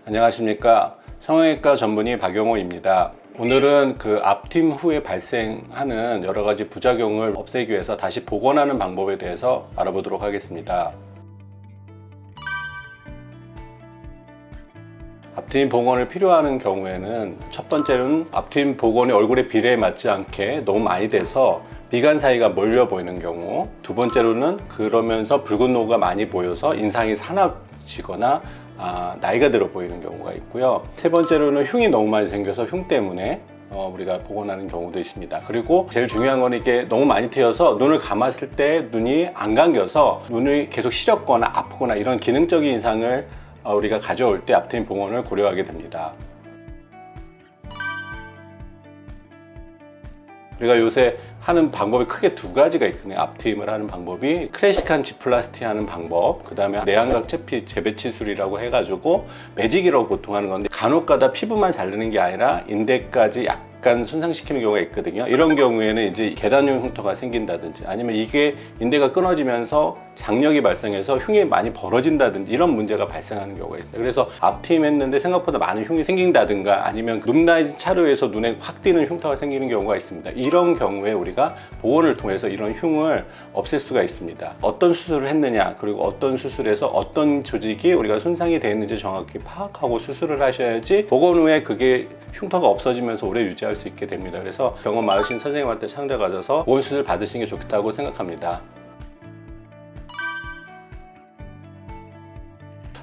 안녕하십니까. 성형외과 전문의 박용호입니다. 오늘은 그 앞팀 후에 발생하는 여러 가지 부작용을 없애기 위해서 다시 복원하는 방법에 대해서 알아보도록 하겠습니다. 앞트임 복원을 필요하는 경우에는 첫 번째는 앞트임 복원이 얼굴의 비례에 맞지 않게 너무 많이 돼서 미간 사이가 몰려 보이는 경우, 두 번째로는 그러면서 붉은 노가 많이 보여서 인상이 사납지거나 나이가 들어 보이는 경우가 있고요. 세 번째로는 흉이 너무 많이 생겨서 흉 때문에 우리가 복원하는 경우도 있습니다. 그리고 제일 중요한 건 이게 너무 많이 트여서 눈을 감았을 때 눈이 안 감겨서 눈이 계속 시렵거나 아프거나 이런 기능적인 이상을 우리가 가져올 때 앞트임 복원을 고려하게 됩니다. 우리가 요새 하는 방법이 크게 두 가지가 있거든요. 앞트임을 하는 방법이 클래식한 지플라스티 하는 방법, 그 다음에 내안각 채피 재배치술이라고 해가지고 매직이라고 보통 하는 건데, 간혹가다 피부만 자르는 게 아니라 인대까지 약간 손상시키는 경우가 있거든요. 이런 경우에는 이제 계단형 흉터가 생긴다든지, 아니면 이게 인대가 끊어지면서 장력이 발생해서 흉이 많이 벌어진다든지 이런 문제가 발생하는 경우가 있습니다. 그래서 앞트임 했는데 생각보다 많은 흉이 생긴다든가, 아니면 눈라인 차로에서 눈에 확 띄는 흉터가 생기는 경우가 있습니다. 이런 경우에 우리가 복원을 통해서 이런 흉을 없앨 수가 있습니다. 어떤 수술을 했느냐, 그리고 어떤 수술에서 어떤 조직이 우리가 손상이 되어 있는지 정확히 파악하고 수술을 하셔야지 복원 후에 그게 흉터가 없어지면서 오래 유지할 수 있게 됩니다. 그래서 경험 많으신 선생님한테 찾아가셔서 복원 수술 받으시는 게 좋다고 생각합니다.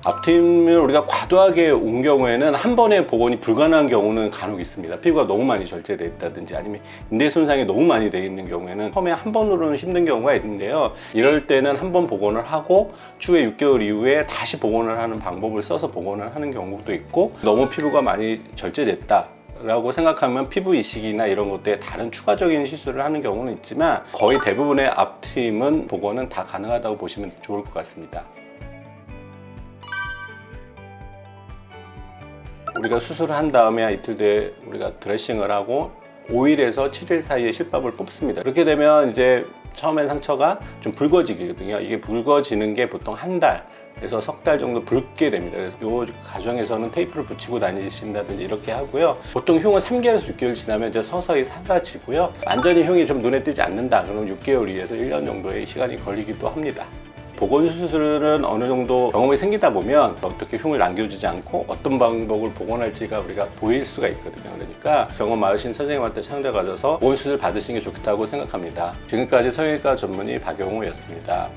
앞트임을 우리가 과도하게 온 경우에는 한 번에 복원이 불가능한 경우는 간혹 있습니다. 피부가 너무 많이 절제되어 있다든지, 아니면 인대 손상이 너무 많이 되어 있는 경우에는 처음에 한 번으로는 힘든 경우가 있는데요. 이럴 때는 한 번 복원을 하고 추후에 6개월 이후에 다시 복원을 하는 방법을 써서 복원을 하는 경우도 있고, 너무 피부가 많이 절제됐다 라고 생각하면 피부 이식이나 이런 것들에 다른 추가적인 시술을 하는 경우는 있지만, 거의 대부분의 앞트임은 복원은 다 가능하다고 보시면 좋을 것 같습니다. 우리가 수술을 한 다음에 이틀 뒤에 우리가 드레싱을 하고 5일에서 7일 사이에 실밥을 뽑습니다. 그렇게 되면 이제 처음엔 상처가 좀 붉어지거든요. 이게 붉어지는 게 보통 한 달에서 석 달 정도 붉게 됩니다. 그래서 이 과정에서는 테이프를 붙이고 다니신다든지 이렇게 하고요. 보통 흉은 3개월에서 6개월 지나면 이제 서서히 사라지고요. 완전히 흉이 좀 눈에 띄지 않는다 그러면 6개월 이에서 1년 정도의 시간이 걸리기도 합니다. 복원 수술은 어느 정도 경험이 생기다 보면 어떻게 흉을 남겨주지 않고 어떤 방법을 복원할지가 우리가 보일 수가 있거든요. 그러니까 경험 많으신 선생님한테 찾아가셔서 복원 수술 받으시는 게 좋겠다고 생각합니다. 지금까지 성형외과 전문의 박용호였습니다.